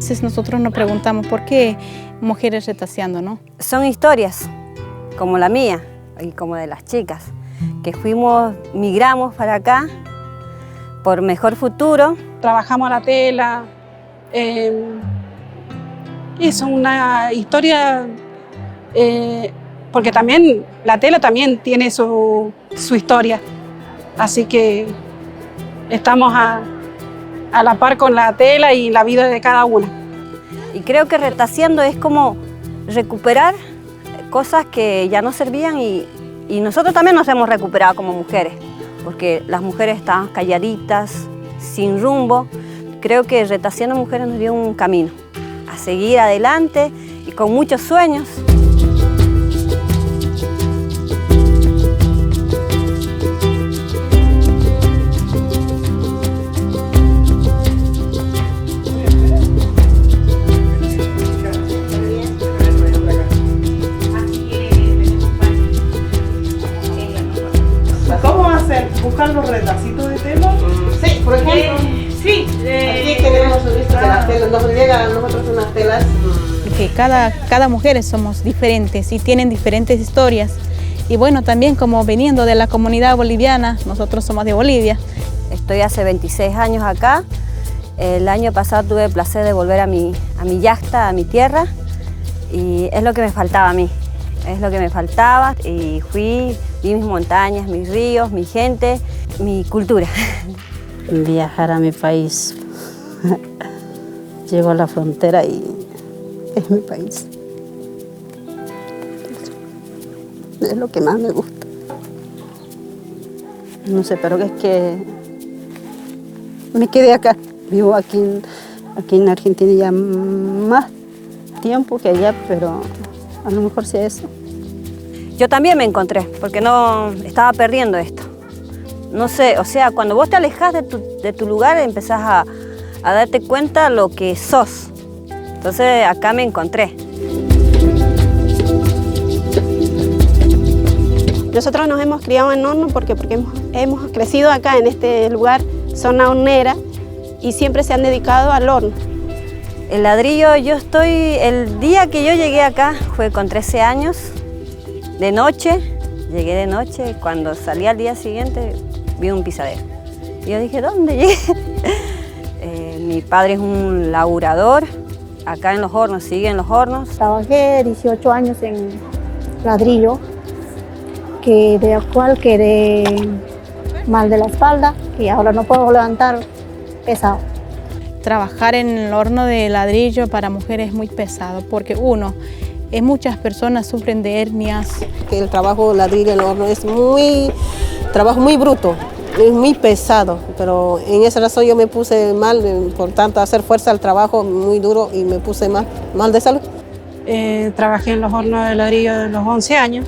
Entonces nosotros nos preguntamos por qué mujeres retaseando, ¿no? Son historias como la mía y como de las chicas, que migramos para acá por mejor futuro. Trabajamos la tela, es una historia, porque también la tela también tiene su historia, así que estamos a la par con la tela y la vida de cada una. Y creo que retaseando es como recuperar cosas que ya no servían y nosotros también nos hemos recuperado como mujeres, porque las mujeres estaban calladitas, sin rumbo. Creo que Retaseando Mujeres nos dio un camino a seguir adelante y con muchos sueños. ¿Cómo va a ser? ¿Buscar los retacitos de tela? Sí, por ejemplo. Sí. Aquí tenemos las telas, nos llegan a nosotros unas telas. Porque cada mujer somos diferentes y tienen diferentes historias. Y bueno, también como viniendo de la comunidad boliviana, nosotros somos de Bolivia. Estoy hace 26 años acá. El año pasado tuve el placer de volver a mi yacta, a mi tierra. Y es lo que me faltaba a mí. Es lo que me faltaba y vi mis montañas, mis ríos, mi gente, mi cultura. Viajar a mi país. Llego a la frontera y es mi país. Es lo que más me gusta. No sé, pero es que me quedé acá. Vivo aquí en Argentina ya más tiempo que allá, pero a lo mejor sea eso. Yo también me encontré, porque no estaba perdiendo esto. No sé, o sea, cuando vos te alejas de tu lugar, empezás a darte cuenta lo que sos. Entonces acá me encontré. Nosotros nos hemos criado en horno porque hemos crecido acá en este lugar, zona hornera, y siempre se han dedicado al horno. El ladrillo, el día que yo llegué acá fue con 13 años, de noche, llegué de noche, cuando salí al día siguiente vi un pisadero. Y yo dije, ¿dónde llegué? Mi padre es un laburador, acá en los hornos, sigue en los hornos. Trabajé 18 años en ladrillo, de cual quedé mal de la espalda y ahora no puedo levantar pesado. Trabajar en el horno de ladrillo para mujeres es muy pesado porque muchas personas sufren de hernias. El trabajo ladrillo en el horno es trabajo muy bruto, es muy pesado, pero en esa razón yo me puse mal, por tanto hacer fuerza al trabajo muy duro y me puse mal de salud. Trabajé en los hornos de ladrillo de los 11 años,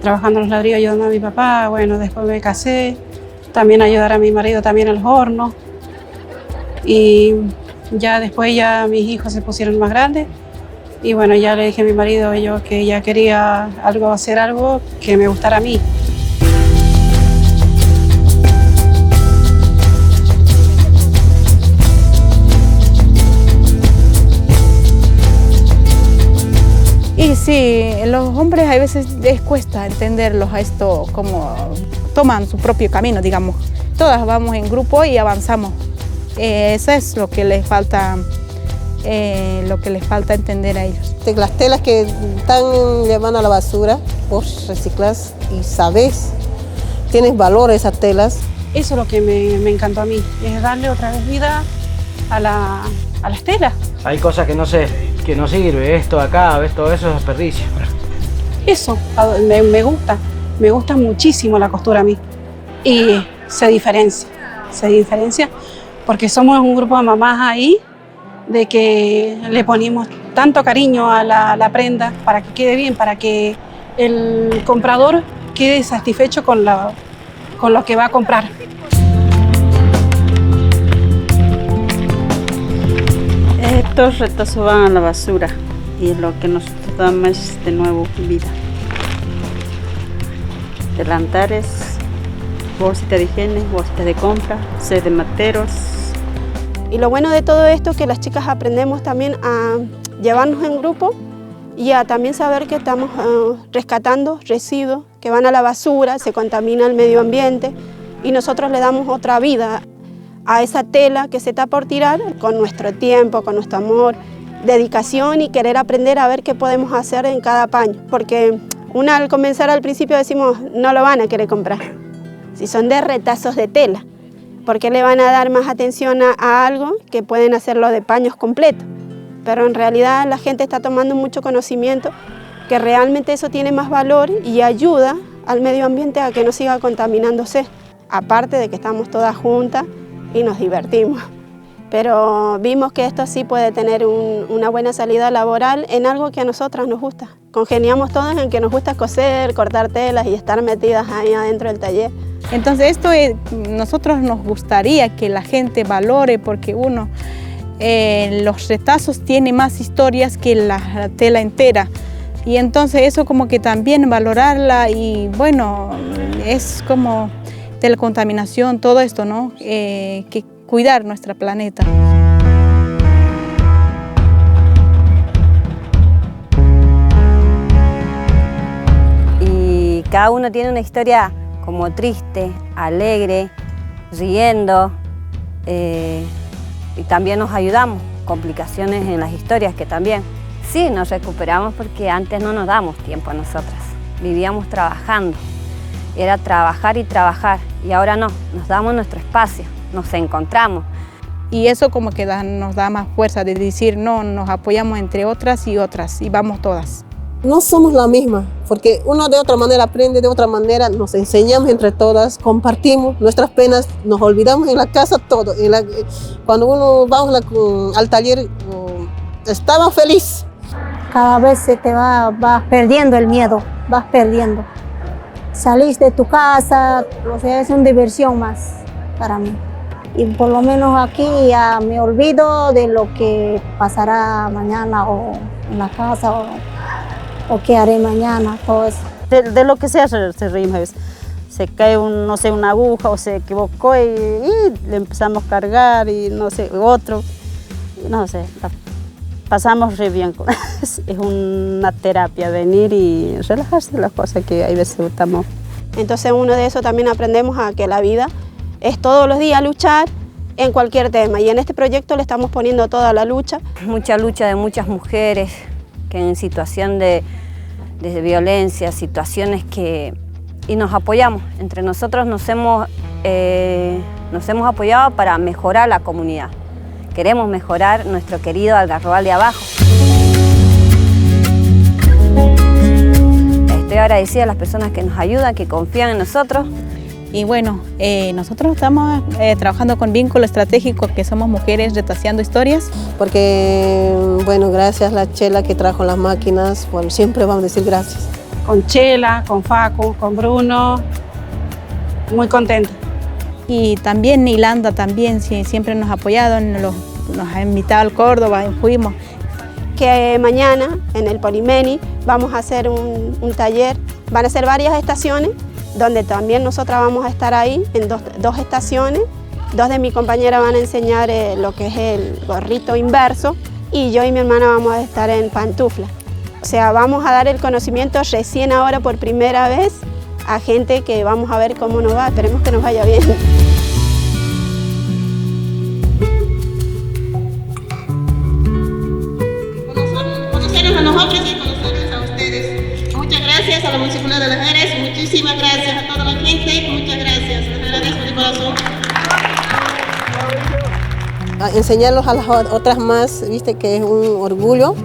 trabajando en los ladrillos ayudando a mi papá, bueno, después me casé, también ayudar a mi marido también en los hornos. Y ya después mis hijos se pusieron más grandes y bueno, ya le dije a mi marido que ya quería hacer algo que me gustara a mí. Y sí, los hombres a veces les cuesta entenderlos a esto, como toman su propio camino, digamos. Todas vamos en grupo y avanzamos. Eso es lo que les falta entender a ellos. Las telas que están llevando a la basura, vos reciclas y sabés, tienes valor esas telas. Eso es lo que me encantó a mí, es darle otra vez vida a las telas. Hay cosas que no sirve, esto acá, todo eso es desperdicio. Eso, me gusta muchísimo la costura a mí y se diferencia porque somos un grupo de mamás ahí de que le ponemos tanto cariño a la prenda para que quede bien, para que el comprador quede satisfecho con lo que va a comprar. Estos retazos van a la basura y lo que nosotros damos es de nuevo vida. Delantares, bolsitas de higiene, bolsitas de compra, set de materos, Y lo bueno de todo esto es que las chicas aprendemos también a llevarnos en grupo y a también saber que estamos rescatando residuos que van a la basura, se contamina el medio ambiente y nosotros le damos otra vida a esa tela que se está por tirar con nuestro tiempo, con nuestro amor, dedicación y querer aprender a ver qué podemos hacer en cada paño. Porque al comenzar al principio decimos, no lo van a querer comprar. Si son de retazos de tela, ¿por qué le van a dar más atención a algo que pueden hacerlo de paños completos? Pero en realidad la gente está tomando mucho conocimiento que realmente eso tiene más valor y ayuda al medio ambiente a que no siga contaminándose. Aparte de que estamos todas juntas y nos divertimos. Pero vimos que esto sí puede tener una buena salida laboral en algo que a nosotras nos gusta. Congeniamos todas en que nos gusta coser, cortar telas y estar metidas ahí adentro del taller. Entonces nosotros nos gustaría que la gente valore porque los retazos tienen más historias que la tela entera. Y entonces eso como que también valorarla y bueno, es como de la contaminación, todo esto, ¿no? Que cuidar nuestro planeta. Y cada uno tiene una historia como triste, alegre, riendo, y también nos ayudamos, complicaciones en las historias que también. Sí, nos recuperamos porque antes no nos damos tiempo a nosotras, vivíamos trabajando, era trabajar y trabajar, y ahora no, nos damos nuestro espacio, nos encontramos. Y eso como que nos da más fuerza de decir, no, nos apoyamos entre otras y vamos todas. No somos la misma, porque uno de otra manera aprende, de otra manera nos enseñamos entre todas, compartimos nuestras penas, nos olvidamos en la casa todo. Cuando uno va al taller, estaba feliz. Cada vez se te vas perdiendo el miedo, vas perdiendo. Salís de tu casa, o sea, es una diversión más para mí. Y por lo menos aquí ya me olvido de lo que pasará mañana o en la casa o qué haré mañana, todo eso. De lo que sea se reímos a veces. Se cae una aguja o se equivocó y le empezamos a cargar y no sé, otro. No sé, pasamos re bien. Es una terapia venir y relajarse de las cosas que hay veces estamos. Entonces uno de eso también aprendemos a que la vida es todos los días luchar en cualquier tema y en este proyecto le estamos poniendo toda la lucha. Mucha lucha de muchas mujeres que en situación de violencia, situaciones y nos apoyamos. Entre nosotros nos hemos apoyado para mejorar la comunidad. Queremos mejorar nuestro querido Algarrobal de abajo. Estoy agradecida a las personas que nos ayudan, que confían en nosotros. Y bueno, nosotros estamos trabajando con vínculo estratégico, que somos mujeres retaseando historias. Porque, bueno, gracias a la Chela que trajo las máquinas, bueno, siempre vamos a decir gracias. Con Chela, con Facu, con Bruno, muy contenta. Y también Ilanda también siempre nos ha apoyado, nos ha invitado al Córdoba y fuimos. Que mañana en el Polimeni vamos a hacer un taller, van a ser varias estaciones, donde también nosotras vamos a estar ahí en dos estaciones. Dos de mis compañeras van a enseñar lo que es el gorrito inverso y yo y mi hermana vamos a estar en pantufla. O sea, vamos a dar el conocimiento recién ahora por primera vez a gente que vamos a ver cómo nos va. Esperemos que nos vaya bien. Conocernos a nosotros y conocerles a ustedes. Muchas gracias a la Municipalidad de Las Heras, muchísimas gracias a toda la gente, muchas gracias, les agradezco de corazón. A enseñarlos a las otras más, viste que es un orgullo.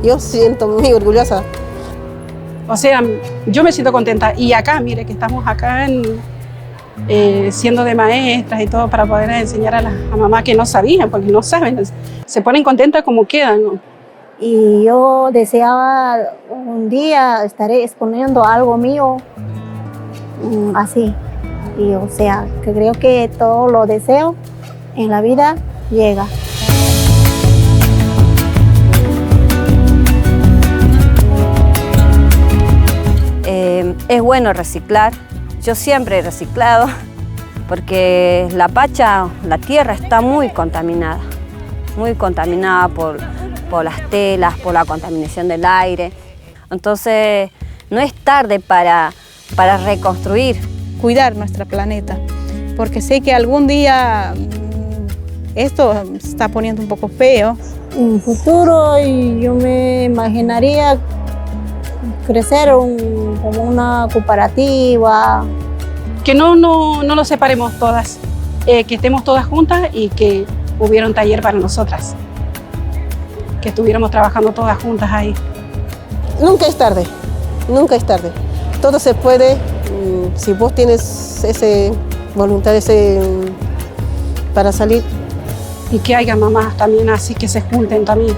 Yo siento muy orgullosa. O sea, yo me siento contenta y acá, mire que estamos acá siendo de maestras y todo para poder enseñar a mamás que no sabían, porque no saben, se ponen contentas como quedan, ¿no? Y yo deseaba un día estaré exponiendo algo mío así. Y o sea, que creo que todo lo deseo en la vida llega. Es bueno reciclar. Yo siempre he reciclado porque la Pacha, la tierra está muy contaminada. muy contaminada por las telas, por la contaminación del aire. Entonces, no es tarde para reconstruir. Cuidar nuestro planeta, porque sé que algún día esto se está poniendo un poco feo. En un futuro yo me imaginaría crecer como una cooperativa. Que no nos separemos todas, que estemos todas juntas y que hubiera un taller para nosotras, que estuviéramos trabajando todas juntas ahí. Nunca es tarde, nunca es tarde. Todo se puede, si vos tienes esa voluntad para salir. Y que haya mamás también así que se junten también,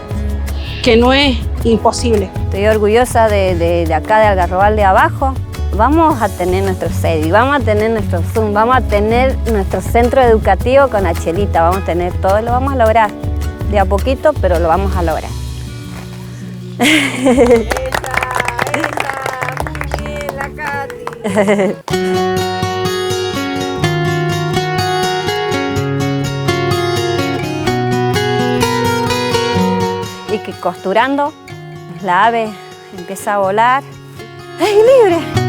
que no es imposible. Estoy orgullosa de acá de Algarrobal de Abajo. Vamos a tener nuestro CEDI, vamos a tener nuestro Zoom, vamos a tener nuestro centro educativo con Achelita, vamos a tener todo, lo vamos a lograr. De a poquito, pero lo vamos a lograr. Muy bien, la Katy. Y que costurando, la ave empieza a volar. ¡Ay, libre!